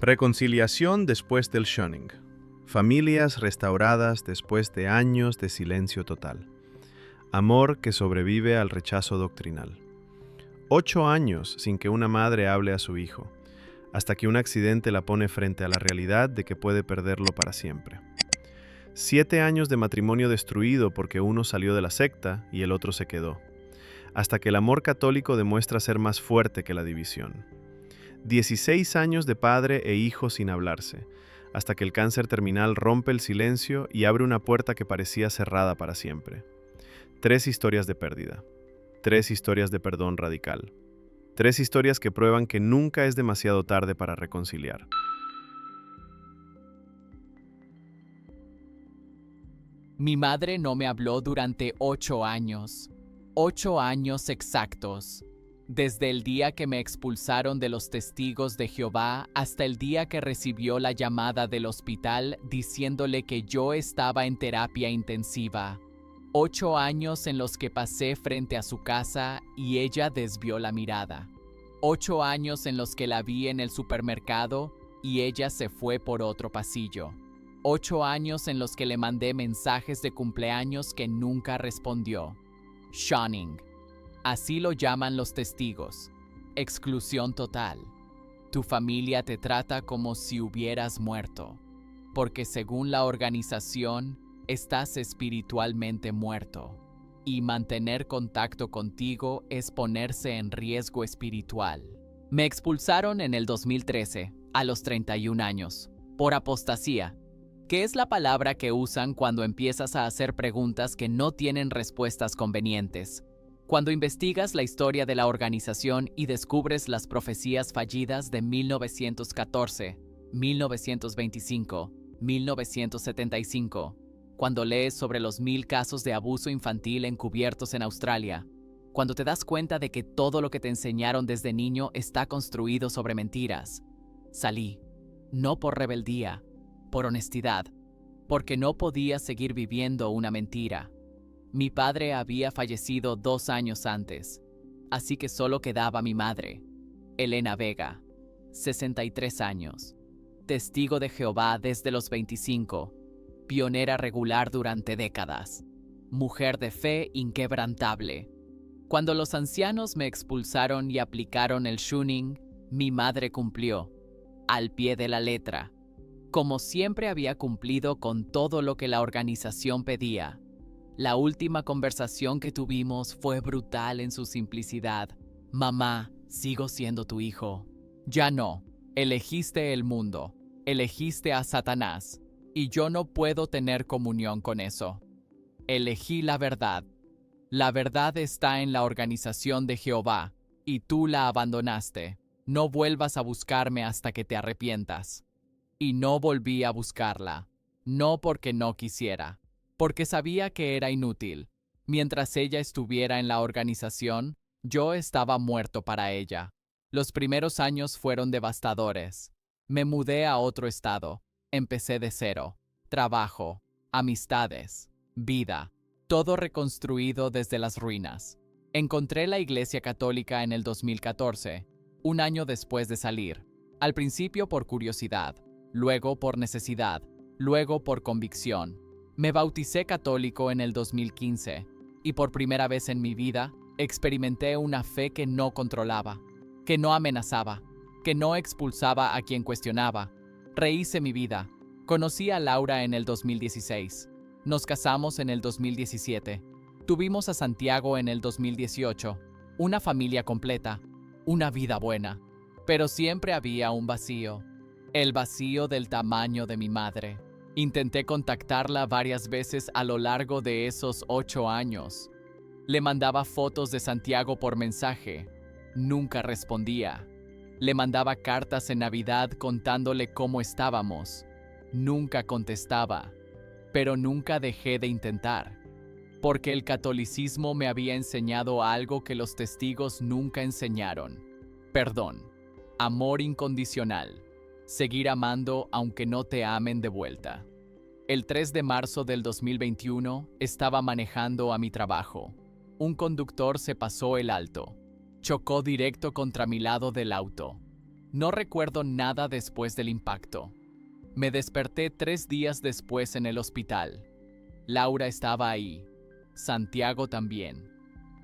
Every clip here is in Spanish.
Reconciliación después del shunning. Familias restauradas después de años de silencio total. Amor que sobrevive al rechazo doctrinal. 8 años sin que una madre hable a su hijo, hasta que un accidente la pone frente a la realidad de que puede perderlo para siempre. 7 años de matrimonio destruido porque uno salió de la secta y el otro se quedó, hasta que el amor católico demuestra ser más fuerte que la división. 16 años de padre e hijo sin hablarse, hasta que el cáncer terminal rompe el silencio y abre una puerta que parecía cerrada para siempre. 3 historias de pérdida. 3 historias de perdón radical. 3 historias que prueban que nunca es demasiado tarde para reconciliar. Mi madre no me habló durante 8 años. 8 años exactos. Desde el día que me expulsaron de los Testigos de Jehová hasta el día que recibió la llamada del hospital diciéndole que yo estaba en terapia intensiva. 8 años en los que pasé frente a su casa y ella desvió la mirada. 8 años en los que la vi en el supermercado y ella se fue por otro pasillo. 8 años en los que le mandé mensajes de cumpleaños que nunca respondió. Shunning. Así lo llaman los testigos. Exclusión total. Tu familia te trata como si hubieras muerto, porque según la organización, estás espiritualmente muerto, y mantener contacto contigo es ponerse en riesgo espiritual. Me expulsaron en el 2013, a los 31 años, por apostasía, que es la palabra que usan cuando empiezas a hacer preguntas que no tienen respuestas convenientes. Cuando investigas la historia de la organización y descubres las profecías fallidas de 1914, 1925, 1975, cuando lees sobre los 1000 casos de abuso infantil encubiertos en Australia, cuando te das cuenta de que todo lo que te enseñaron desde niño está construido sobre mentiras. Salí, no por rebeldía, por honestidad, porque no podía seguir viviendo una mentira. Mi padre había fallecido 2 años antes, así que solo quedaba mi madre, Elena Vega, 63 años, testigo de Jehová desde los 25, pionera regular durante décadas, mujer de fe inquebrantable. Cuando los ancianos me expulsaron y aplicaron el shunning, mi madre cumplió, al pie de la letra, como siempre había cumplido con todo lo que la organización pedía. La última conversación que tuvimos fue brutal en su simplicidad. Mamá, sigo siendo tu hijo. Ya no. Elegiste el mundo. Elegiste a Satanás. Y yo no puedo tener comunión con eso. Elegí la verdad. La verdad está en la organización de Jehová, y tú la abandonaste. No vuelvas a buscarme hasta que te arrepientas. Y no volví a buscarla. No porque no quisiera, porque sabía que era inútil. Mientras ella estuviera en la organización, yo estaba muerto para ella. Los primeros años fueron devastadores. Me mudé a otro estado. Empecé de cero. Trabajo, amistades, vida, todo reconstruido desde las ruinas. Encontré la Iglesia Católica en el 2014, un año después de salir. Al principio por curiosidad, luego por necesidad, luego por convicción. Me bauticé católico en el 2015 y por primera vez en mi vida experimenté una fe que no controlaba, que no amenazaba, que no expulsaba a quien cuestionaba. Rehice mi vida. Conocí a Laura en el 2016. Nos casamos en el 2017. Tuvimos a Santiago en el 2018. Una familia completa, una vida buena. Pero siempre había un vacío. El vacío del tamaño de mi madre. Intenté contactarla varias veces a lo largo de esos 8 años. Le mandaba fotos de Santiago por mensaje. Nunca respondía. Le mandaba cartas en Navidad contándole cómo estábamos. Nunca contestaba. Pero nunca dejé de intentar. Porque el catolicismo me había enseñado algo que los testigos nunca enseñaron. Perdón. Amor incondicional. Seguir amando aunque no te amen de vuelta. El 3 de marzo del 2021 estaba manejando a mi trabajo. Un conductor se pasó el alto. Chocó directo contra mi lado del auto. No recuerdo nada después del impacto. Me desperté 3 días después en el hospital. Laura estaba ahí, Santiago también.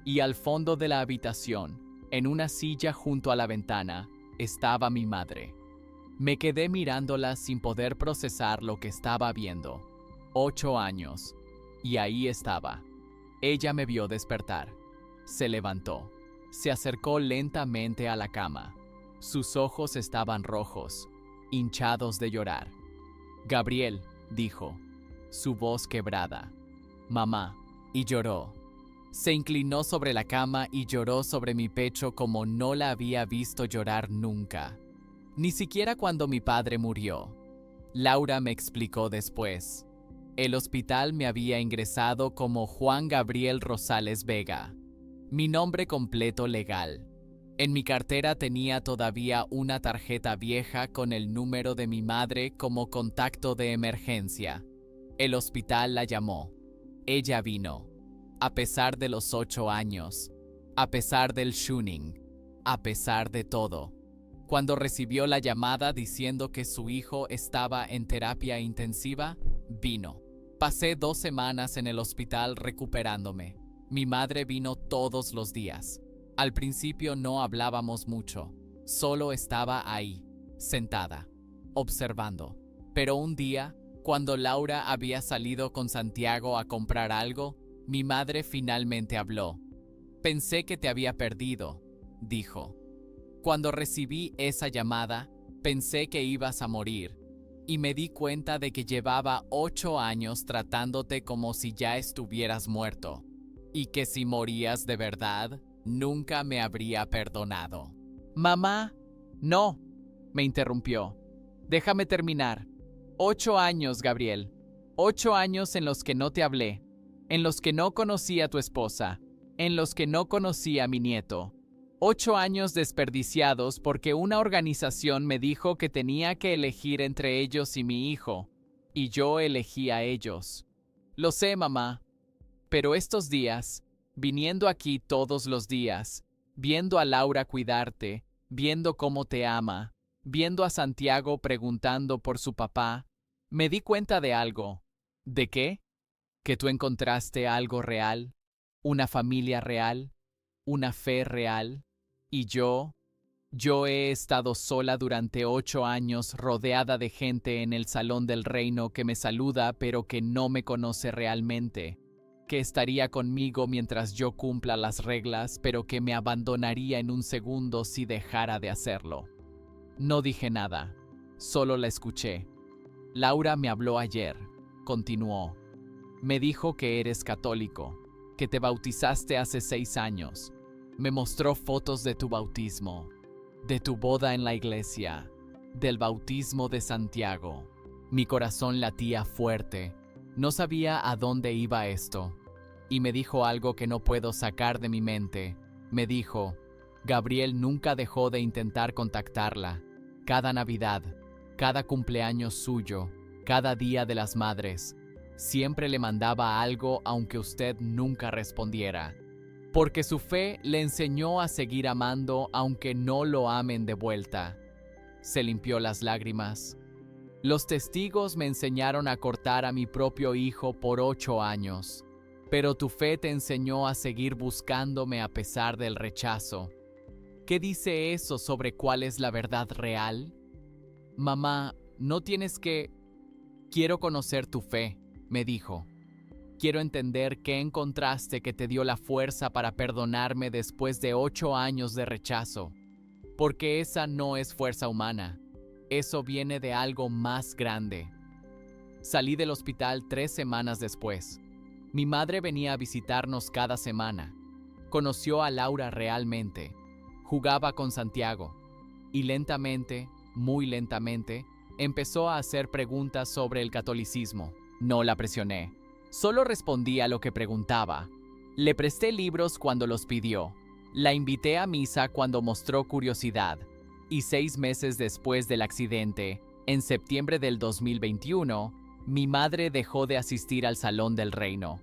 Y al fondo de la habitación, en una silla junto a la ventana, estaba mi madre. Me quedé mirándola sin poder procesar lo que estaba viendo. 8 años. Y ahí estaba. Ella me vio despertar. Se levantó. Se acercó lentamente a la cama. Sus ojos estaban rojos, hinchados de llorar. «Gabriel», dijo, su voz quebrada. «Mamá», y lloró. Se inclinó sobre la cama y lloró sobre mi pecho como no la había visto llorar nunca. Ni siquiera cuando mi padre murió. Laura me explicó después. El hospital me había ingresado como Juan Gabriel Rosales Vega, mi nombre completo legal. En mi cartera tenía todavía una tarjeta vieja con el número de mi madre como contacto de emergencia. El hospital la llamó. Ella vino. A pesar de los 8 años, a pesar del shunning, a pesar de todo. Cuando recibió la llamada diciendo que su hijo estaba en terapia intensiva, vino. Pasé 2 semanas en el hospital recuperándome. Mi madre vino todos los días. Al principio no hablábamos mucho, solo estaba ahí, sentada, observando. Pero un día, cuando Laura había salido con Santiago a comprar algo, mi madre finalmente habló. «Pensé que te había perdido», dijo. «Cuando recibí esa llamada, pensé que ibas a morir, y me di cuenta de que llevaba 8 años tratándote como si ya estuvieras muerto, y que si morías de verdad, nunca me habría perdonado». «Mamá, no», me interrumpió. «Déjame terminar. 8 años, Gabriel. 8 años en los que no te hablé, en los que no conocí a tu esposa, en los que no conocí a mi nieto. 8 años desperdiciados porque una organización me dijo que tenía que elegir entre ellos y mi hijo, y yo elegí a ellos. Lo sé, mamá, pero estos días, viniendo aquí todos los días, viendo a Laura cuidarte, viendo cómo te ama, viendo a Santiago preguntando por su papá, me di cuenta de algo». «¿De qué?» «Que tú encontraste algo real, una familia real, una fe real, y yo he estado sola durante 8 años rodeada de gente en el salón del reino que me saluda pero que no me conoce realmente, que estaría conmigo mientras yo cumpla las reglas pero que me abandonaría en un segundo si dejara de hacerlo». No dije nada, solo la escuché. «Laura me habló ayer», continuó. «Me dijo que eres católico, que te bautizaste hace 6 años. Me mostró fotos de tu bautismo, de tu boda en la iglesia, del bautismo de Santiago». Mi corazón latía fuerte. No sabía a dónde iba esto. Y me dijo algo que no puedo sacar de mi mente. Me dijo, Gabriel nunca dejó de intentar contactarla. Cada Navidad, cada cumpleaños suyo, cada Día de las Madres. Siempre le mandaba algo aunque usted nunca respondiera. Porque su fe le enseñó a seguir amando aunque no lo amen de vuelta. Se limpió las lágrimas. Los testigos me enseñaron a cortar a mi propio hijo por 8 años. Pero tu fe te enseñó a seguir buscándome a pesar del rechazo. ¿Qué dice eso sobre cuál es la verdad real? Mamá, no tienes que... Quiero conocer tu fe, me dijo. Quiero entender qué encontraste que te dio la fuerza para perdonarme después de 8 años de rechazo. Porque esa no es fuerza humana. Eso viene de algo más grande. Salí del hospital 3 semanas después. Mi madre venía a visitarnos cada semana. Conoció a Laura realmente. Jugaba con Santiago. Y lentamente, muy lentamente, empezó a hacer preguntas sobre el catolicismo. No la presioné. Solo respondí a lo que preguntaba. Le presté libros cuando los pidió. La invité a misa cuando mostró curiosidad. Y 6 meses después del accidente, en septiembre del 2021, mi madre dejó de asistir al Salón del Reino.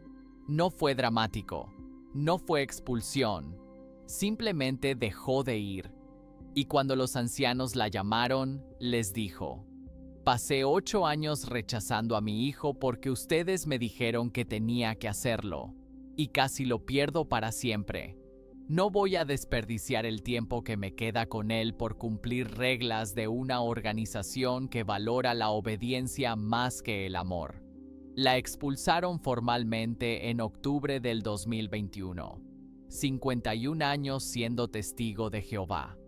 No fue dramático. No fue expulsión. Simplemente dejó de ir. Y cuando los ancianos la llamaron, les dijo: «Pasé 8 años rechazando a mi hijo porque ustedes me dijeron que tenía que hacerlo, y casi lo pierdo para siempre. No voy a desperdiciar el tiempo que me queda con él por cumplir reglas de una organización que valora la obediencia más que el amor». La expulsaron formalmente en octubre del 2021. 51 años siendo testigo de Jehová.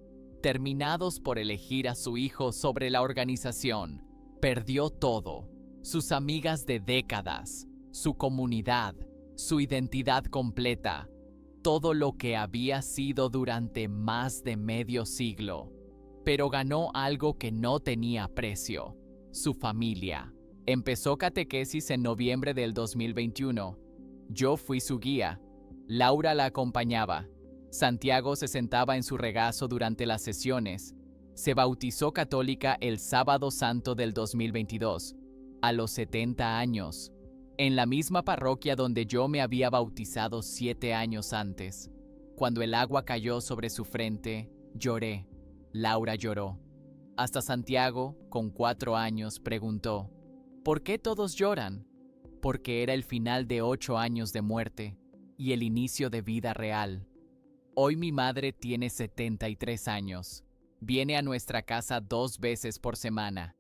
Terminados por elegir a su hijo sobre la organización, perdió todo: sus amigas de décadas, su comunidad, su identidad completa, todo lo que había sido durante más de medio siglo. Pero ganó algo que no tenía precio: su familia. Empezó catequesis en noviembre del 2021. Yo fui su guía. Laura la acompañaba. Santiago se sentaba en su regazo durante las sesiones. Se bautizó católica el Sábado Santo del 2022, a los 70 años, en la misma parroquia donde yo me había bautizado 7 años antes. Cuando el agua cayó sobre su frente, lloré. Laura lloró. Hasta Santiago, con 4 años, preguntó: ¿por qué todos lloran? Porque era el final de 8 años de muerte y el inicio de vida real. Hoy mi madre tiene 73 años. Viene a nuestra casa 2 veces por semana.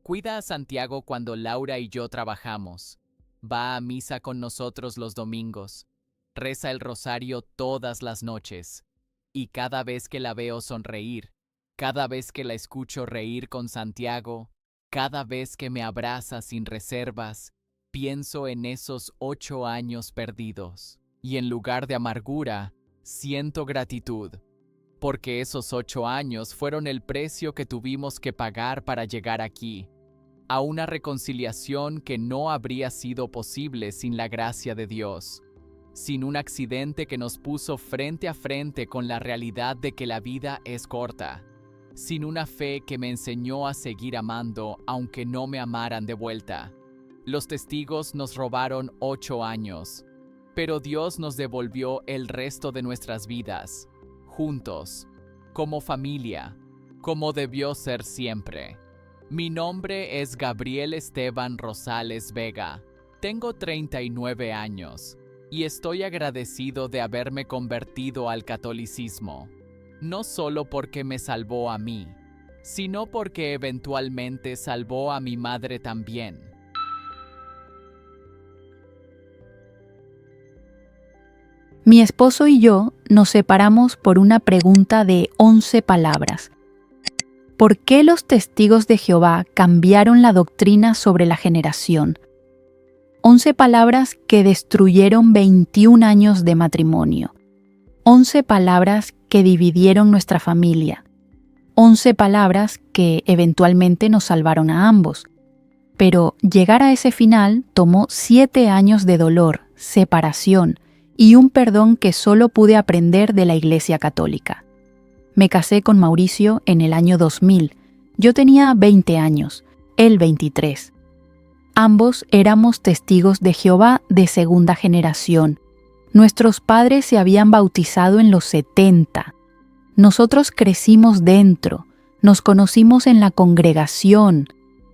Cuida a Santiago cuando Laura y yo trabajamos. Va a misa con nosotros los domingos. Reza el rosario todas las noches. Y cada vez que la veo sonreír, cada vez que la escucho reír con Santiago, cada vez que me abraza sin reservas, pienso en esos 8 años perdidos. Y en lugar de amargura, siento gratitud, porque esos 8 años fueron el precio que tuvimos que pagar para llegar aquí, a una reconciliación que no habría sido posible sin la gracia de Dios, sin un accidente que nos puso frente a frente con la realidad de que la vida es corta, sin una fe que me enseñó a seguir amando aunque no me amaran de vuelta. Los testigos nos robaron 8 años, pero Dios nos devolvió el resto de nuestras vidas, juntos, como familia, como debió ser siempre. Mi nombre es Gabriel Esteban Rosales Vega. Tengo 39 años y estoy agradecido de haberme convertido al catolicismo. No solo porque me salvó a mí, sino porque eventualmente salvó a mi madre también. Mi esposo y yo nos separamos por una pregunta de 11 palabras. ¿Por qué los testigos de Jehová cambiaron la doctrina sobre la generación? 11 palabras que destruyeron 21 años de matrimonio. 11 palabras que dividieron nuestra familia. 11 palabras que eventualmente nos salvaron a ambos. Pero llegar a ese final tomó 7 años de dolor, separación y un perdón que solo pude aprender de la Iglesia Católica. Me casé con Mauricio en el año 2000. Yo tenía 20 años, él 23. Ambos éramos testigos de Jehová de segunda generación. Nuestros padres se habían bautizado en los 70. Nosotros crecimos dentro, nos conocimos en la congregación,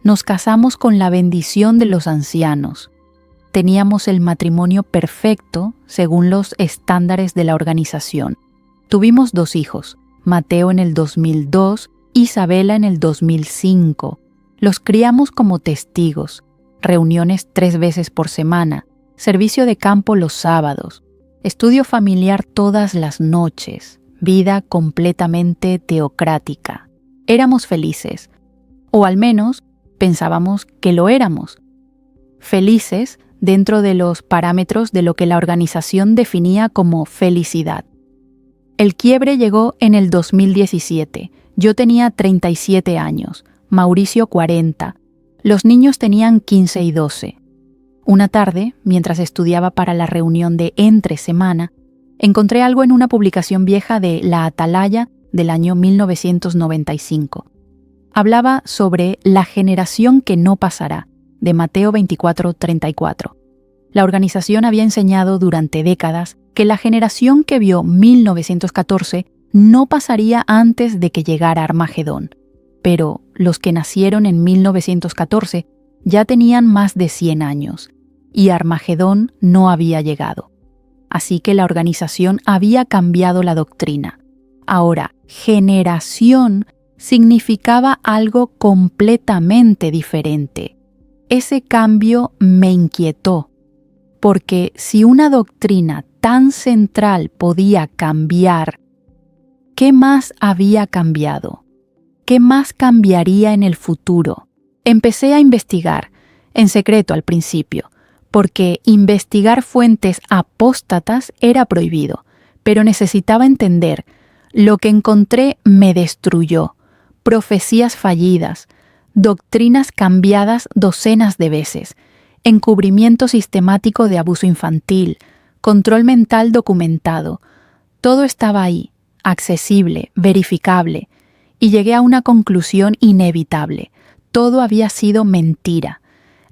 nos casamos con la bendición de los ancianos. Teníamos el matrimonio perfecto según los estándares de la organización. Tuvimos 2 hijos, Mateo en el 2002, Isabela en el 2005. Los criamos como testigos, reuniones 3 veces por semana, servicio de campo los sábados, estudio familiar todas las noches, vida completamente teocrática. Éramos felices, o al menos pensábamos que lo éramos. Felices dentro de los parámetros de lo que la organización definía como felicidad. El quiebre llegó en el 2017. Yo tenía 37 años, Mauricio 40. Los niños tenían 15 y 12. Una tarde, mientras estudiaba para la reunión de entre semana, encontré algo en una publicación vieja de La Atalaya del año 1995. Hablaba sobre la generación que no pasará, de Mateo 24:34. La organización había enseñado durante décadas que la generación que vio 1914 no pasaría antes de que llegara Armagedón, pero los que nacieron en 1914 ya tenían más de 100 años, y Armagedón no había llegado. Así que la organización había cambiado la doctrina. Ahora, generación significaba algo completamente diferente. Ese cambio me inquietó, porque si una doctrina tan central podía cambiar, ¿qué más había cambiado? ¿Qué más cambiaría en el futuro? Empecé a investigar, en secreto al principio, porque investigar fuentes apóstatas era prohibido, pero necesitaba entender. Lo que encontré me destruyó. Profecías fallidas, doctrinas cambiadas docenas de veces, encubrimiento sistemático de abuso infantil, control mental documentado. Todo estaba ahí, accesible, verificable, y llegué a una conclusión inevitable. Todo había sido mentira.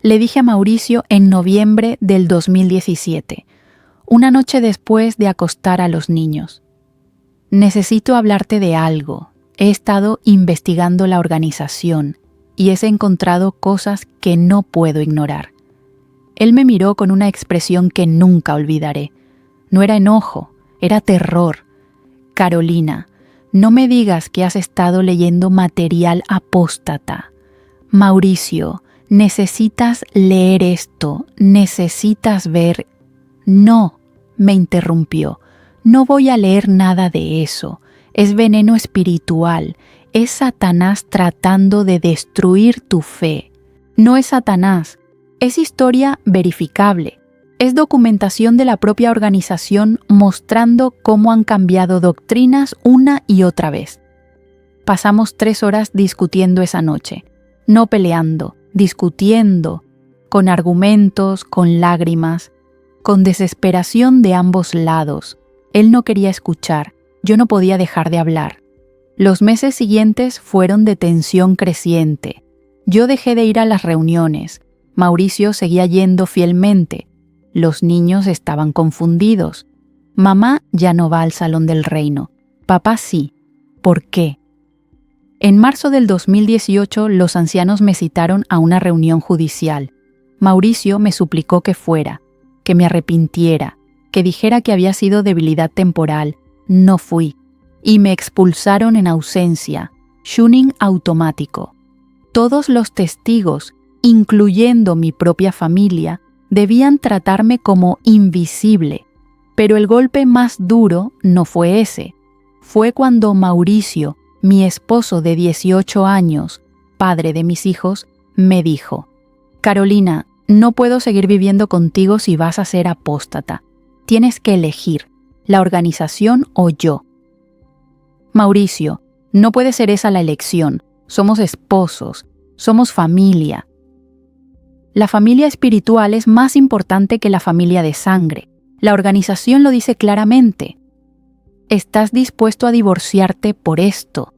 Le dije a Mauricio en noviembre del 2017, una noche después de acostar a los niños. Necesito hablarte de algo. He estado investigando la organización y he encontrado cosas que no puedo ignorar. Él me miró con una expresión que nunca olvidaré. No era enojo, era terror. Carolina, no me digas que has estado leyendo material apóstata. Mauricio, necesitas leer esto, necesitas ver. No, me interrumpió. No voy a leer nada de eso. Es veneno espiritual. Es Satanás tratando de destruir tu fe. No es Satanás. Es historia verificable. Es documentación de la propia organización mostrando cómo han cambiado doctrinas una y otra vez. Pasamos 3 horas discutiendo esa noche. No peleando, discutiendo, con argumentos, con lágrimas, con desesperación de ambos lados. Él no quería escuchar, yo no podía dejar de hablar. Los meses siguientes fueron de tensión creciente. Yo dejé de ir a las reuniones. Mauricio seguía yendo fielmente. Los niños estaban confundidos. Mamá ya no va al Salón del Reino. Papá sí. ¿Por qué? En marzo del 2018, los ancianos me citaron a una reunión judicial. Mauricio me suplicó que fuera, que me arrepintiera, que dijera que había sido debilidad temporal. No fui. Y me expulsaron en ausencia, shunning automático. Todos los testigos, incluyendo mi propia familia, debían tratarme como invisible. Pero el golpe más duro no fue ese. Fue cuando Mauricio, mi esposo de 18 años, padre de mis hijos, me dijo: Carolina, no puedo seguir viviendo contigo si vas a ser apóstata. Tienes que elegir, la organización o yo. Mauricio, no puede ser esa la elección. Somos esposos, somos familia. La familia espiritual es más importante que la familia de sangre. La organización lo dice claramente. ¿Estás dispuesto a divorciarte por esto?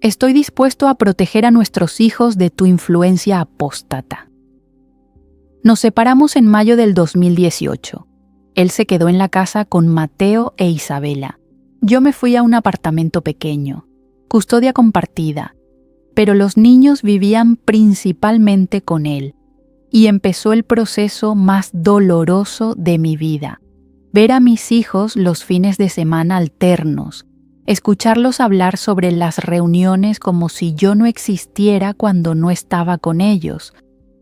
Estoy dispuesto a proteger a nuestros hijos de tu influencia apóstata. Nos separamos en mayo del 2018. Él se quedó en la casa con Mateo e Isabela. Yo me fui a un apartamento pequeño, custodia compartida, pero los niños vivían principalmente con él. Y empezó el proceso más doloroso de mi vida. Ver a mis hijos los fines de semana alternos, escucharlos hablar sobre las reuniones como si yo no existiera cuando no estaba con ellos,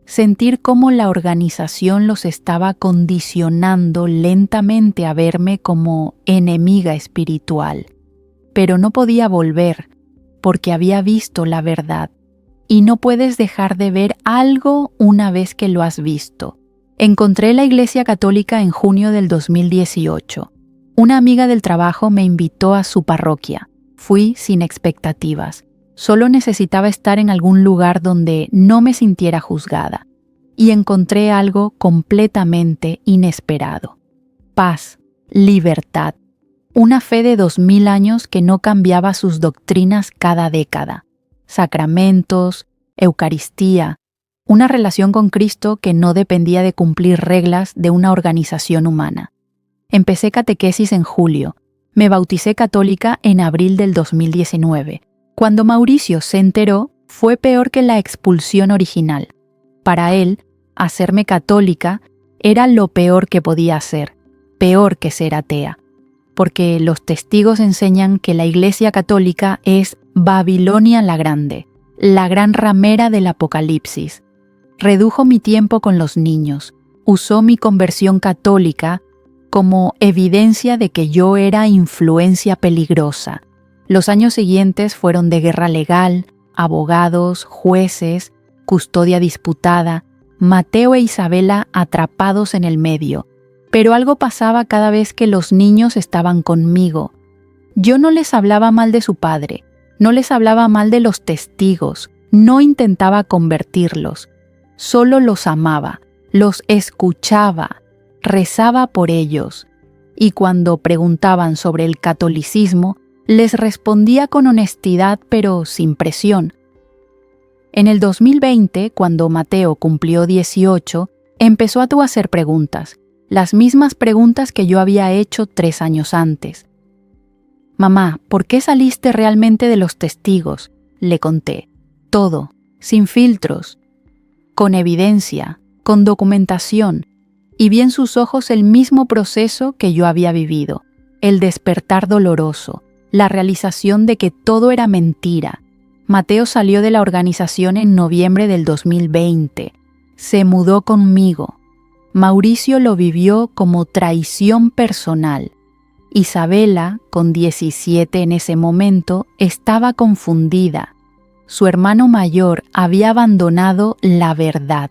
sentir cómo la organización los estaba condicionando lentamente a verme como enemiga espiritual. Pero no podía volver, porque había visto la verdad. Y no puedes dejar de ver algo una vez que lo has visto. Encontré la Iglesia Católica en junio del 2018. Una amiga del trabajo me invitó a su parroquia. Fui sin expectativas. Solo necesitaba estar en algún lugar donde no me sintiera juzgada. Y encontré algo completamente inesperado. Paz, libertad. Una fe de 2000 años que no cambiaba sus doctrinas cada década. Sacramentos, Eucaristía, una relación con Cristo que no dependía de cumplir reglas de una organización humana. Empecé catequesis en julio, Me bauticé católica en abril del 2019. Cuando Mauricio se enteró, fue peor que la expulsión original. Para él, hacerme católica era lo peor que podía hacer, peor que ser atea, porque los testigos enseñan que la Iglesia católica es Babilonia la Grande, la gran ramera del Apocalipsis. Redujo mi tiempo con los niños, usó mi conversión católica como evidencia de que yo era influencia peligrosa. Los años siguientes fueron de guerra legal, abogados, jueces, custodia disputada, Mateo e Isabela atrapados en el medio. Pero algo pasaba cada vez que los niños estaban conmigo. Yo no les hablaba mal de su padre, no les hablaba mal de los testigos, no intentaba convertirlos. Solo los amaba, los escuchaba, rezaba por ellos. Y cuando preguntaban sobre el catolicismo, les respondía con honestidad pero sin presión. En el 2020, cuando Mateo cumplió 18, empezó a hacer preguntas, las mismas preguntas que yo había hecho 3 años antes. «Mamá, ¿por qué saliste realmente de los testigos?», le conté. Todo, sin filtros, con evidencia, con documentación, y vi en sus ojos el mismo proceso que yo había vivido, el despertar doloroso, la realización de que todo era mentira. Mateo salió de la organización en noviembre del 2020. Se mudó conmigo. Mauricio lo vivió como traición personal. Isabela, con 17 en ese momento, estaba confundida. Su hermano mayor había abandonado la verdad.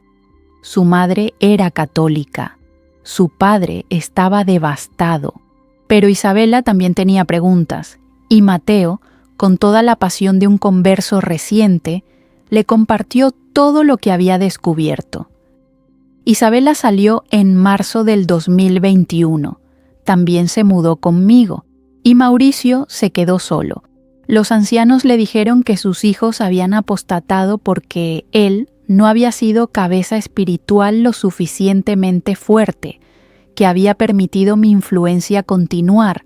Su madre era católica. Su padre estaba devastado. Pero Isabela también tenía preguntas, y Mateo, con toda la pasión de un converso reciente, le compartió todo lo que había descubierto. Isabela salió en marzo del 2021. También se mudó conmigo, y Mauricio se quedó solo. Los ancianos le dijeron que sus hijos habían apostatado porque él no había sido cabeza espiritual lo suficientemente fuerte, que había permitido mi influencia continuar,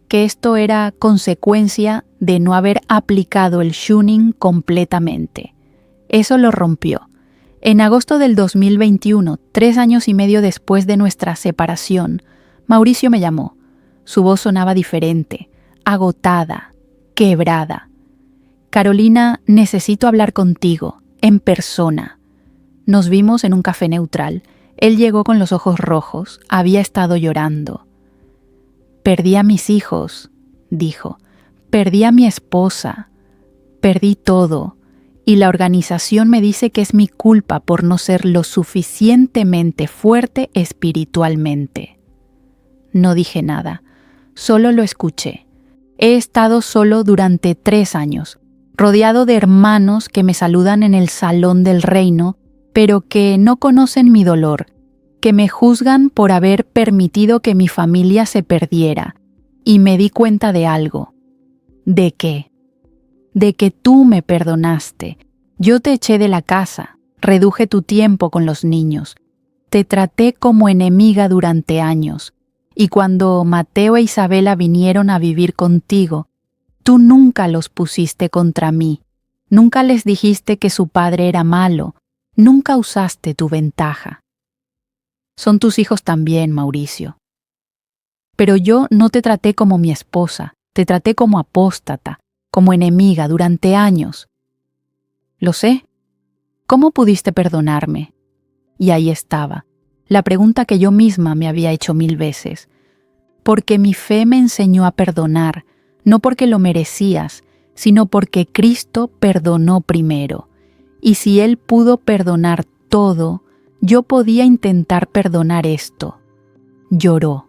que esto era consecuencia de no haber aplicado el shuning completamente. Eso lo rompió. En agosto del 2021, 3 años y medio después de nuestra separación, Mauricio me llamó. Su voz sonaba diferente, agotada, quebrada. «Carolina, necesito hablar contigo, en persona». Nos vimos en un café neutral. Él llegó con los ojos rojos, había estado llorando. «Perdí a mis hijos», dijo. «Perdí a mi esposa. Perdí todo. Y la organización me dice que es mi culpa por no ser lo suficientemente fuerte espiritualmente». No dije nada, solo lo escuché. He estado solo durante 3 años, rodeado de hermanos que me saludan en el salón del reino, pero que no conocen mi dolor, que me juzgan por haber permitido que mi familia se perdiera. Y me di cuenta de algo. ¿De qué? De que tú me perdonaste. Yo te eché de la casa, reduje tu tiempo con los niños, te traté como enemiga durante años. Y cuando Mateo e Isabela vinieron a vivir contigo, tú nunca los pusiste contra mí, nunca les dijiste que su padre era malo, nunca usaste tu ventaja. Son tus hijos también, Mauricio. Pero yo no te traté como mi esposa, te traté como apóstata, como enemiga durante años. Lo sé. ¿Cómo pudiste perdonarme? Y ahí estaba, la pregunta que yo misma me había hecho 1000 veces. Porque mi fe me enseñó a perdonar, no porque lo merecías, sino porque Cristo perdonó primero. Y si Él pudo perdonar todo, yo podía intentar perdonar esto. Lloró.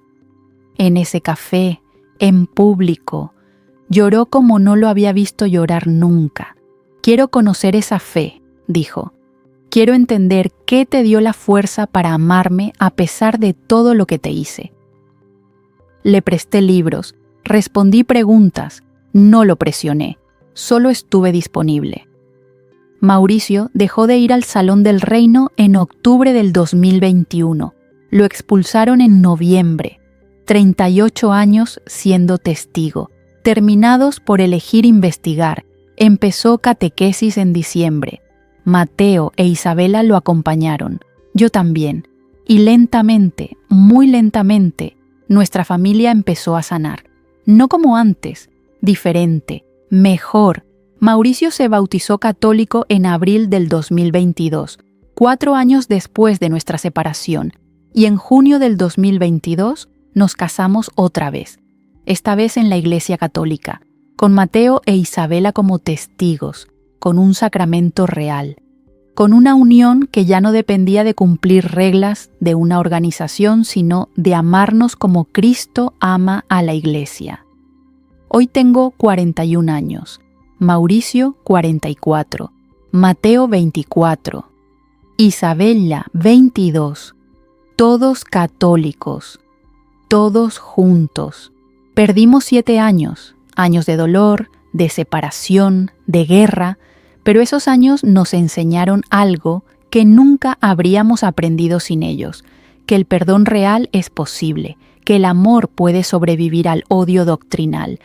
En ese café, en público, lloró como no lo había visto llorar nunca. Quiero conocer esa fe, dijo. Quiero entender qué te dio la fuerza para amarme a pesar de todo lo que te hice. Le presté libros, respondí preguntas, no lo presioné, solo estuve disponible. Mauricio dejó de ir al Salón del Reino en octubre del 2021. Lo expulsaron en noviembre. 38 años siendo testigo, terminados por elegir investigar. Empezó catequesis en diciembre. Mateo e Isabela lo acompañaron, yo también, y lentamente, muy lentamente, nuestra familia empezó a sanar. No como antes, diferente, mejor. Mauricio se bautizó católico en abril del 2022, 4 años después de nuestra separación, y en junio del 2022 nos casamos otra vez, esta vez en la Iglesia Católica, con Mateo e Isabela como testigos, con un sacramento real, con una unión que ya no dependía de cumplir reglas de una organización, sino de amarnos como Cristo ama a la Iglesia. Hoy tengo 41 años, Mauricio 44, Mateo 24, Isabela 22, todos católicos, todos juntos. Perdimos 7 años, años de dolor, de separación, de guerra, pero esos años nos enseñaron algo que nunca habríamos aprendido sin ellos, que el perdón real es posible, que el amor puede sobrevivir al odio doctrinal,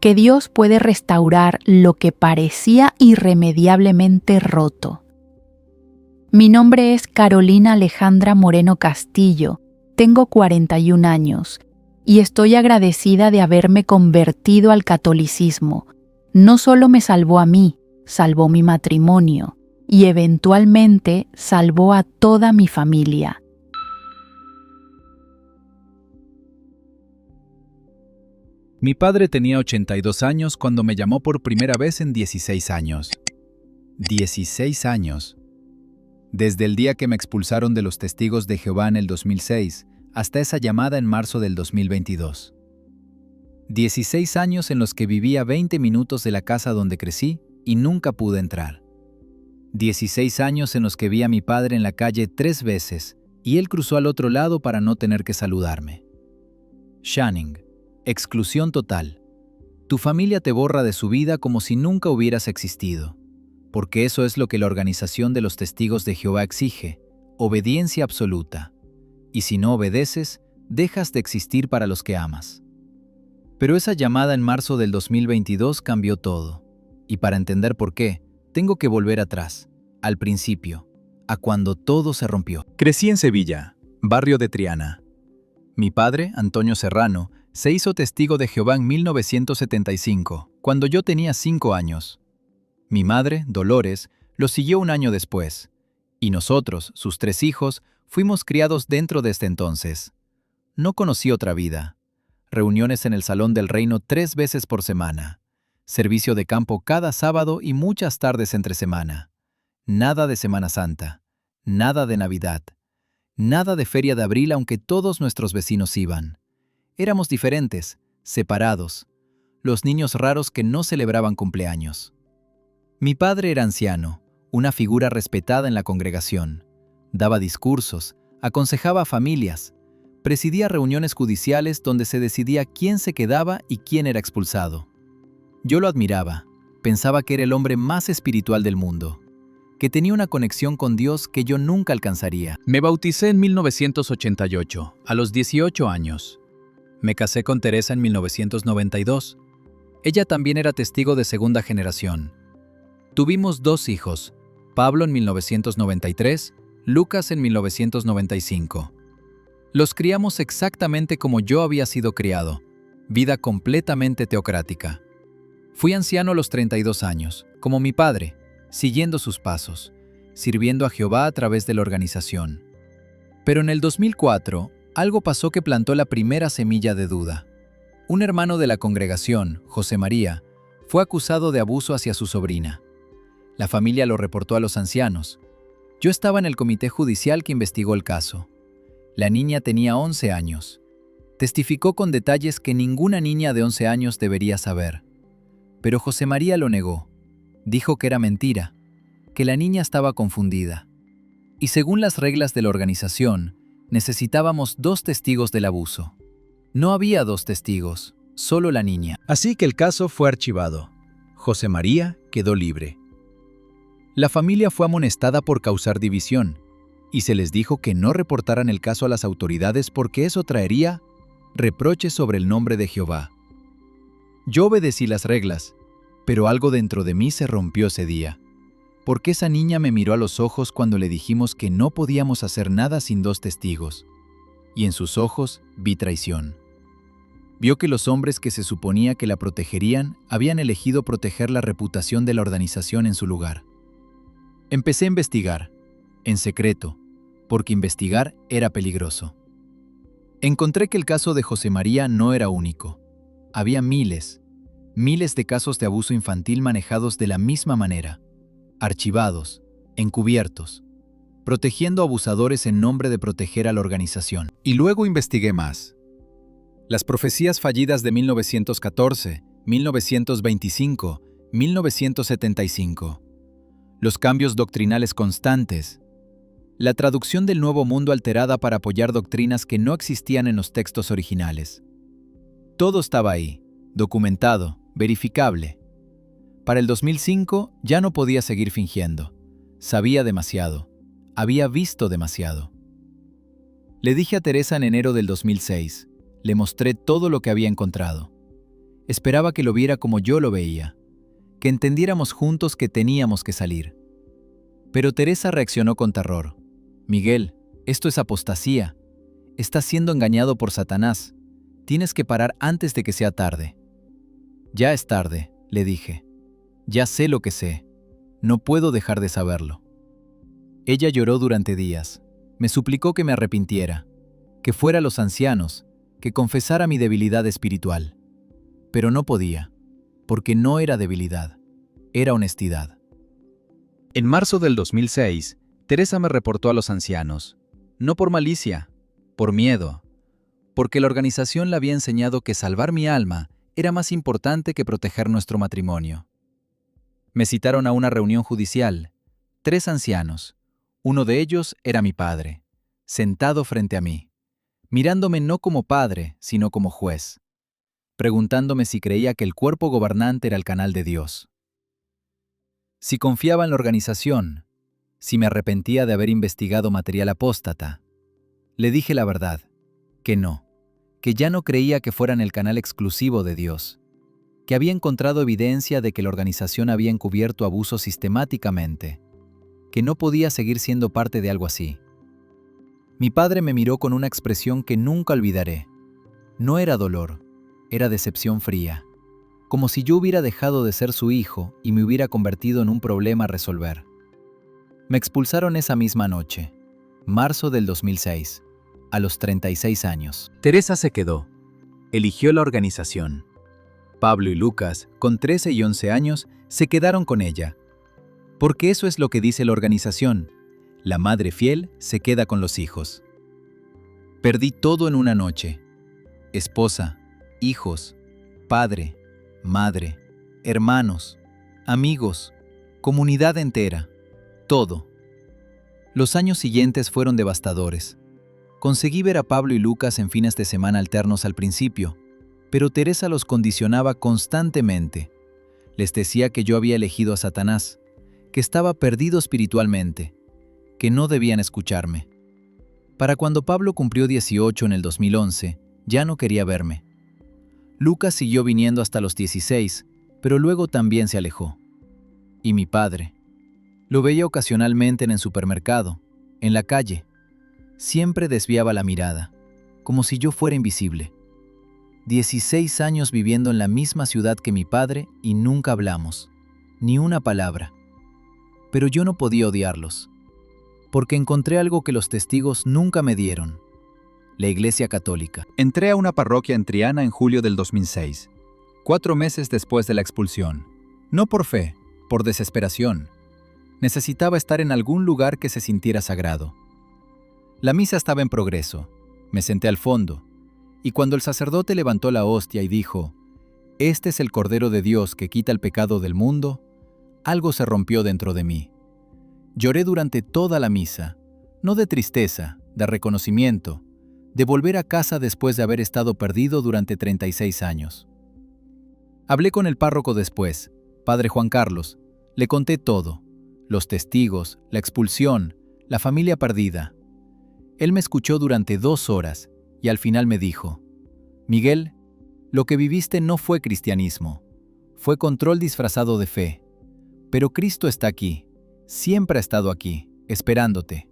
que Dios puede restaurar lo que parecía irremediablemente roto. Mi nombre es Carolina Alejandra Moreno Castillo, tengo 41 años y estoy agradecida de haberme convertido al catolicismo. No solo me salvó a mí, salvó mi matrimonio y eventualmente salvó a toda mi familia. Mi padre tenía 82 años cuando me llamó por primera vez en 16 años. 16 años. Desde el día que me expulsaron de los Testigos de Jehová en el 2006 hasta esa llamada en marzo del 2022. 16 años en los que viví a 20 minutos de la casa donde crecí y nunca pude entrar. 16 años en los que vi a mi padre en la calle 3 veces y él cruzó al otro lado para no tener que saludarme. Shunning. Exclusión total. Tu familia te borra de su vida como si nunca hubieras existido, porque eso es lo que la organización de los Testigos de Jehová exige, obediencia absoluta. Y si no obedeces, dejas de existir para los que amas. Pero esa llamada en marzo del 2022 cambió todo, y para entender por qué, tengo que volver atrás, al principio, a cuando todo se rompió. Crecí en Sevilla, barrio de Triana. Mi padre, Antonio Serrano, se hizo testigo de Jehová en 1975, cuando yo tenía 5 años. Mi madre, Dolores, lo siguió un año después, y nosotros, sus 3 hijos, fuimos criados dentro desde entonces. No conocí otra vida. Reuniones en el Salón del Reino 3 veces por semana. Servicio de campo cada sábado y muchas tardes entre semana. Nada de Semana Santa. Nada de Navidad. Nada de Feria de Abril, aunque todos nuestros vecinos iban. Éramos diferentes, separados, los niños raros que no celebraban cumpleaños. Mi padre era anciano, una figura respetada en la congregación. Daba discursos, aconsejaba a familias, presidía reuniones judiciales donde se decidía quién se quedaba y quién era expulsado. Yo lo admiraba, pensaba que era el hombre más espiritual del mundo, que tenía una conexión con Dios que yo nunca alcanzaría. Me bauticé en 1988, a los 18 años. Me casé con Teresa en 1992. Ella también era testigo de segunda generación. Tuvimos 2 hijos, Pablo en 1993, Lucas en 1995. Los criamos exactamente como yo había sido criado, vida completamente teocrática. Fui anciano a los 32 años, como mi padre, siguiendo sus pasos, sirviendo a Jehová a través de la organización. Pero en el 2004, algo pasó que plantó la primera semilla de duda. Un hermano de la congregación, José María, fue acusado de abuso hacia su sobrina. La familia lo reportó a los ancianos. Yo estaba en el comité judicial que investigó el caso. La niña tenía 11 años. Testificó con detalles que ninguna niña de 11 años debería saber. Pero José María lo negó. Dijo que era mentira, que la niña estaba confundida. Y según las reglas de la organización, necesitábamos 2 testigos del abuso. No había 2 testigos, solo la niña. Así que el caso fue archivado. José María quedó libre. La familia fue amonestada por causar división, y se les dijo que no reportaran el caso a las autoridades porque eso traería reproches sobre el nombre de Jehová. Yo obedecí las reglas, pero algo dentro de mí se rompió ese día, porque esa niña me miró a los ojos cuando le dijimos que no podíamos hacer nada sin 2 testigos, y en sus ojos vi traición. Vio que los hombres que se suponía que la protegerían habían elegido proteger la reputación de la organización en su lugar. Empecé a investigar, en secreto, porque investigar era peligroso. Encontré que el caso de José María no era único. Había miles de casos de abuso infantil manejados de la misma manera, archivados, encubiertos, protegiendo abusadores en nombre de proteger a la organización. Y luego investigué más. Las profecías fallidas de 1914, 1925, 1975. Los cambios doctrinales constantes. La traducción del Nuevo Mundo alterada para apoyar doctrinas que no existían en los textos originales. Todo estaba ahí, documentado, verificable. Para el 2005 ya no podía seguir fingiendo. Sabía demasiado. Había visto demasiado. Le dije a Teresa en enero del 2006. Le mostré todo lo que había encontrado. Esperaba que lo viera como yo lo veía, que entendiéramos juntos que teníamos que salir. Pero Teresa reaccionó con terror. Miguel, esto es apostasía. Estás siendo engañado por Satanás. Tienes que parar antes de que sea tarde. Ya es tarde, le dije. Ya sé lo que sé. No puedo dejar de saberlo. Ella lloró durante días. Me suplicó que me arrepintiera, que fuera a los ancianos, que confesara mi debilidad espiritual. Pero no podía, porque no era debilidad, era honestidad. En marzo del 2006, Teresa me reportó a los ancianos, no por malicia, por miedo, porque la organización le había enseñado que salvar mi alma era más importante que proteger nuestro matrimonio. Me citaron a una reunión judicial, 3 ancianos, uno de ellos era mi padre, sentado frente a mí, mirándome no como padre, sino como juez, preguntándome si creía que el cuerpo gobernante era el canal de Dios. Si confiaba en la organización, si me arrepentía de haber investigado material apóstata. Le dije la verdad, que no, que ya no creía que fueran el canal exclusivo de Dios, que había encontrado evidencia de que la organización había encubierto abuso sistemáticamente, que no podía seguir siendo parte de algo así. Mi padre me miró con una expresión que nunca olvidaré. No era dolor, era decepción fría, como si yo hubiera dejado de ser su hijo y me hubiera convertido en un problema a resolver. Me expulsaron esa misma noche, marzo del 2006, a los 36 años. Teresa se quedó. Eligió la organización. Pablo y Lucas, con 13 y 11 años, se quedaron con ella. Porque eso es lo que dice la organización. La madre fiel se queda con los hijos. Perdí todo en una noche. Esposa, hijos, padre, madre, hermanos, amigos, comunidad entera, todo. Los años siguientes fueron devastadores. Conseguí ver a Pablo y Lucas en fines de semana alternos al principio, pero Teresa los condicionaba constantemente. Les decía que yo había elegido a Satanás, que estaba perdido espiritualmente, que no debían escucharme. Para cuando Pablo cumplió 18 en el 2011, ya no quería verme. Lucas siguió viniendo hasta los 16, pero luego también se alejó. Y mi padre. Lo veía ocasionalmente en el supermercado, en la calle. Siempre desviaba la mirada, como si yo fuera invisible. 16 años viviendo en la misma ciudad que mi padre y nunca hablamos, ni una palabra. Pero yo no podía odiarlos, porque encontré algo que los testigos nunca me dieron: la Iglesia Católica. Entré a una parroquia en Triana en julio del 2006, 4 meses después de la expulsión. No por fe, por desesperación. Necesitaba estar en algún lugar que se sintiera sagrado. La misa estaba en progreso. Me senté al fondo, y cuando el sacerdote levantó la hostia y dijo: «Este es el Cordero de Dios que quita el pecado del mundo», algo se rompió dentro de mí. Lloré durante toda la misa, no de tristeza, de reconocimiento, de volver a casa después de haber estado perdido durante 36 años. Hablé con el párroco después, padre Juan Carlos, le conté todo, los testigos, la expulsión, la familia perdida. Él me escuchó durante 2 horas y al final me dijo: Miguel, lo que viviste no fue cristianismo, fue control disfrazado de fe. Pero Cristo está aquí, siempre ha estado aquí, esperándote.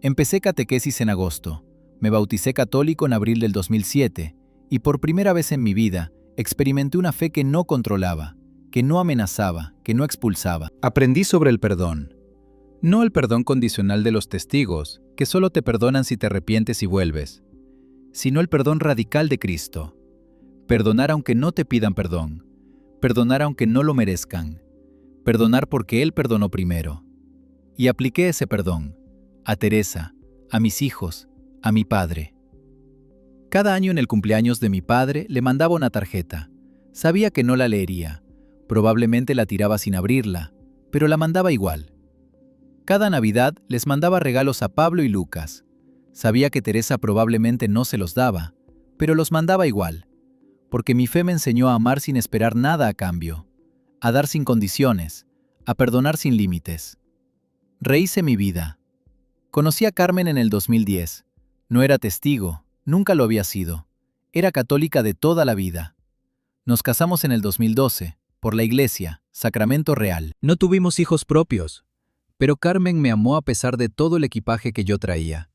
Empecé catequesis en agosto, me bauticé católico en abril del 2007 y por primera vez en mi vida experimenté una fe que no controlaba, que no amenazaba, que no expulsaba. Aprendí sobre el perdón. No el perdón condicional de los testigos, que solo te perdonan si te arrepientes y vuelves, sino el perdón radical de Cristo. Perdonar aunque no te pidan perdón, perdonar aunque no lo merezcan, perdonar porque Él perdonó primero. Y apliqué ese perdón a Teresa, a mis hijos, a mi padre. Cada año en el cumpleaños de mi padre le mandaba una tarjeta. Sabía que no la leería, probablemente la tiraba sin abrirla, pero la mandaba igual. Cada Navidad les mandaba regalos a Pablo y Lucas. Sabía que Teresa probablemente no se los daba, pero los mandaba igual, porque mi fe me enseñó a amar sin esperar nada a cambio, a dar sin condiciones, a perdonar sin límites. Rehice mi vida. Conocí a Carmen en el 2010. No era testigo, nunca lo había sido. Era católica de toda la vida. Nos casamos en el 2012, por la iglesia, sacramento real. No tuvimos hijos propios, pero Carmen me amó a pesar de todo el equipaje que yo traía,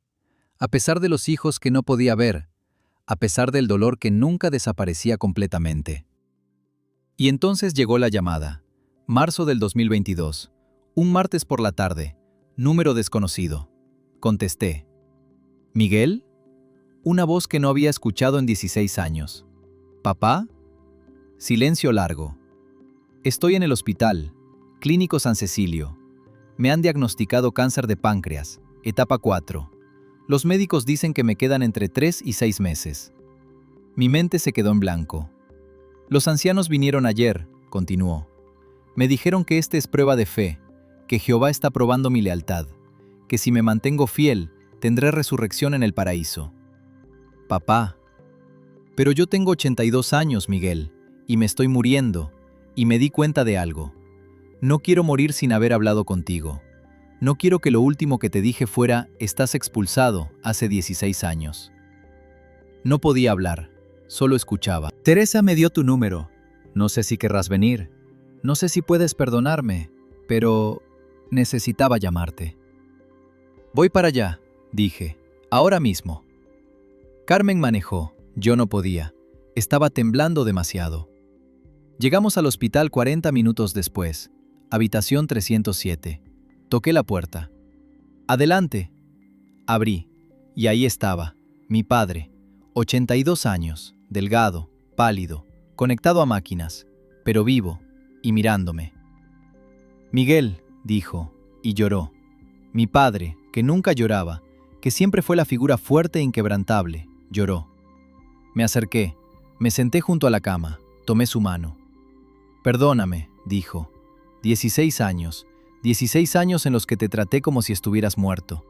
a pesar de los hijos que no podía ver, a pesar del dolor que nunca desaparecía completamente. Y entonces llegó la llamada, marzo del 2022, un martes por la tarde, número desconocido. Contesté. ¿Miguel? Una voz que no había escuchado en 16 años. ¿Papá? Silencio largo. Estoy en el hospital, Clínico San Cecilio. Me han diagnosticado cáncer de páncreas, etapa 4. Los médicos dicen que me quedan entre 3 y 6 meses. Mi mente se quedó en blanco. Los ancianos vinieron ayer, continuó. Me dijeron que esta es prueba de fe, que Jehová está probando mi lealtad, que si me mantengo fiel, tendré resurrección en el paraíso. Papá. Pero yo tengo 82 años, Miguel, y me estoy muriendo, y me di cuenta de algo. No quiero morir sin haber hablado contigo. No quiero que lo último que te dije fuera, estás expulsado, hace 16 años. No podía hablar, solo escuchaba. Teresa me dio tu número. No sé si querrás venir. No sé si puedes perdonarme, pero necesitaba llamarte. Voy para allá, dije, ahora mismo. Carmen manejó, yo no podía. Estaba temblando demasiado. Llegamos al hospital 40 minutos después. Habitación 307. Toqué la puerta. Adelante. Abrí. Y ahí estaba, mi padre, 82 años, delgado, pálido, conectado a máquinas, pero vivo, y mirándome. Miguel, dijo, y lloró. Mi padre, que nunca lloraba, que siempre fue la figura fuerte e inquebrantable, lloró. Me acerqué, me senté junto a la cama, tomé su mano. Perdóname, dijo. 16 años en los que te traté como si estuvieras muerto.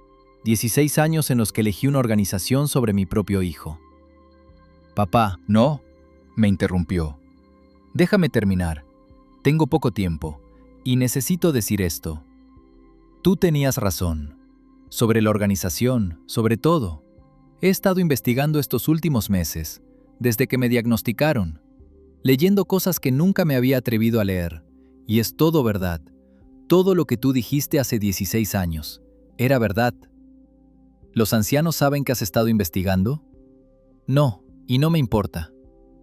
16 años en los que elegí una organización sobre mi propio hijo. Papá, no, me interrumpió. Déjame terminar. Tengo poco tiempo, y necesito decir esto. Tú tenías razón. Sobre la organización, sobre todo. He estado investigando estos últimos meses, desde que me diagnosticaron, leyendo cosas que nunca me había atrevido a leer. Y es todo verdad. Todo lo que tú dijiste hace 16 años. Era verdad. ¿Los ancianos saben que has estado investigando? No, y no me importa.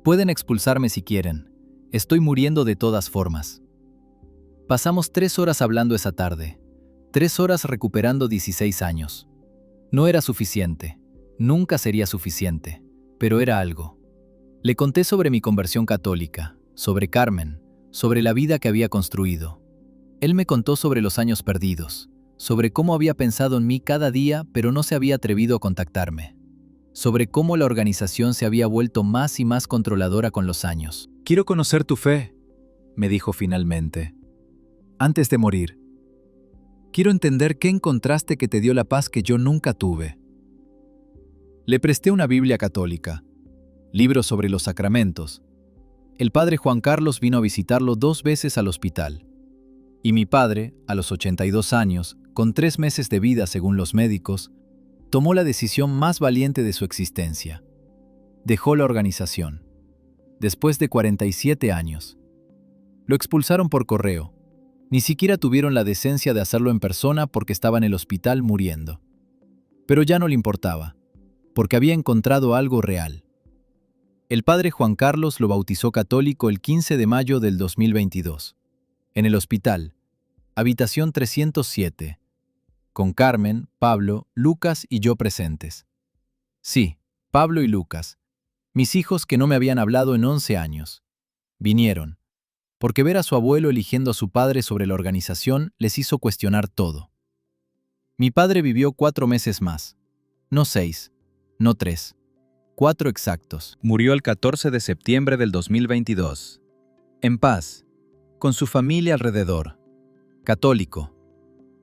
Pueden expulsarme si quieren. Estoy muriendo de todas formas. Pasamos 3 horas hablando esa tarde. 3 horas recuperando 16 años. No era suficiente. Nunca sería suficiente. Pero era algo. Le conté sobre mi conversión católica, sobre Carmen, sobre la vida que había construido. Él me contó sobre los años perdidos, sobre cómo había pensado en mí cada día pero no se había atrevido a contactarme, sobre cómo la organización se había vuelto más y más controladora con los años. Quiero conocer tu fe, me dijo finalmente. Antes de morir. Quiero entender qué encontraste que te dio la paz que yo nunca tuve. Le presté una Biblia católica, libros sobre los sacramentos. El padre Juan Carlos vino a visitarlo 2 veces al hospital. Y mi padre, a los 82 años, con 3 meses de vida según los médicos, tomó la decisión más valiente de su existencia. Dejó la organización. Después de 47 años. Lo expulsaron por correo. Ni siquiera tuvieron la decencia de hacerlo en persona porque estaba en el hospital muriendo. Pero ya no le importaba, porque había encontrado algo real. El padre Juan Carlos lo bautizó católico el 15 de mayo del 2022. En el hospital, habitación 307, con Carmen, Pablo, Lucas y yo presentes. Sí, Pablo y Lucas, mis hijos que no me habían hablado en 11 años. Vinieron, porque ver a su abuelo eligiendo a su padre sobre la organización les hizo cuestionar todo. Mi padre vivió 4 meses más, no 6, no 3, 4 exactos. Murió el 14 de septiembre del 2022. En paz, con su familia alrededor. Católico.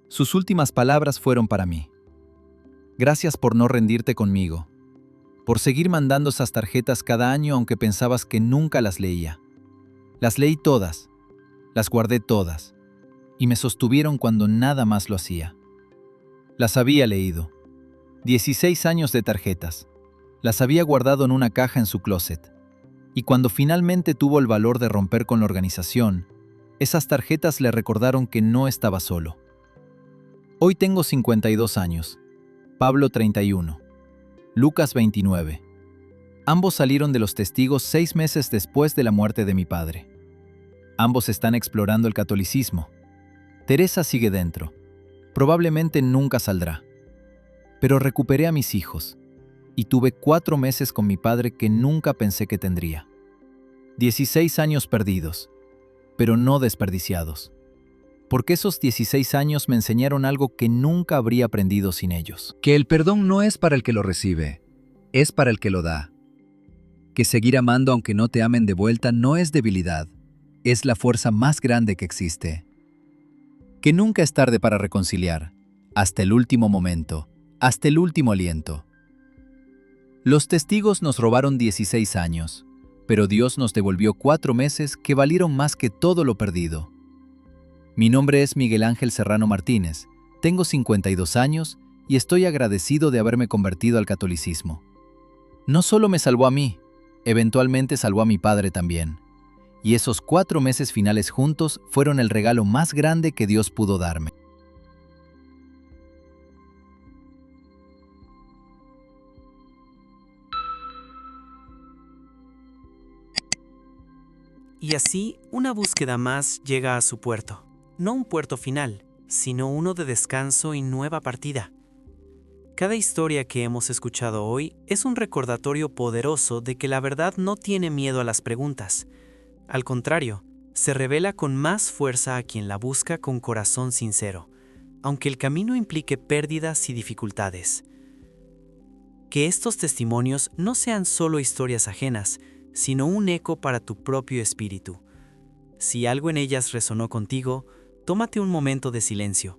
Sus últimas palabras fueron para mí. Gracias por no rendirte conmigo, por seguir mandando esas tarjetas cada año aunque pensabas que nunca las leía. Las leí todas, las guardé todas, y me sostuvieron cuando nada más lo hacía. Las había leído. 16 años de tarjetas. Las había guardado en una caja en su closet. Y cuando finalmente tuvo el valor de romper con la organización, esas tarjetas le recordaron que no estaba solo. Hoy tengo 52 años, Pablo 31, Lucas 29. Ambos salieron de los testigos 6 meses después de la muerte de mi padre. Ambos están explorando el catolicismo. Teresa sigue dentro. Probablemente nunca saldrá. Pero recuperé a mis hijos y tuve 4 meses con mi padre que nunca pensé que tendría. 16 años perdidos, pero no desperdiciados. Porque esos 16 años me enseñaron algo que nunca habría aprendido sin ellos. Que el perdón no es para el que lo recibe, es para el que lo da. Que seguir amando aunque no te amen de vuelta no es debilidad, es la fuerza más grande que existe. Que nunca es tarde para reconciliar, hasta el último momento, hasta el último aliento. Los testigos nos robaron 16 años, pero Dios nos devolvió 4 meses que valieron más que todo lo perdido. Mi nombre es Miguel Ángel Serrano Martínez, tengo 52 años y estoy agradecido de haberme convertido al catolicismo. No solo me salvó a mí, eventualmente salvó a mi padre también. Y esos 4 meses finales juntos fueron el regalo más grande que Dios pudo darme. Y así, una búsqueda más llega a su puerto. No un puerto final, sino uno de descanso y nueva partida. Cada historia que hemos escuchado hoy es un recordatorio poderoso de que la verdad no tiene miedo a las preguntas. Al contrario, se revela con más fuerza a quien la busca con corazón sincero, aunque el camino implique pérdidas y dificultades. Que estos testimonios no sean solo historias ajenas, sino un eco para tu propio espíritu. Si algo en ellas resonó contigo, tómate un momento de silencio.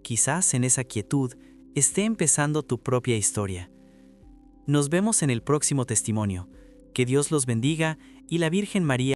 Quizás en esa quietud esté empezando tu propia historia. Nos vemos en el próximo testimonio. Que Dios los bendiga y la Virgen María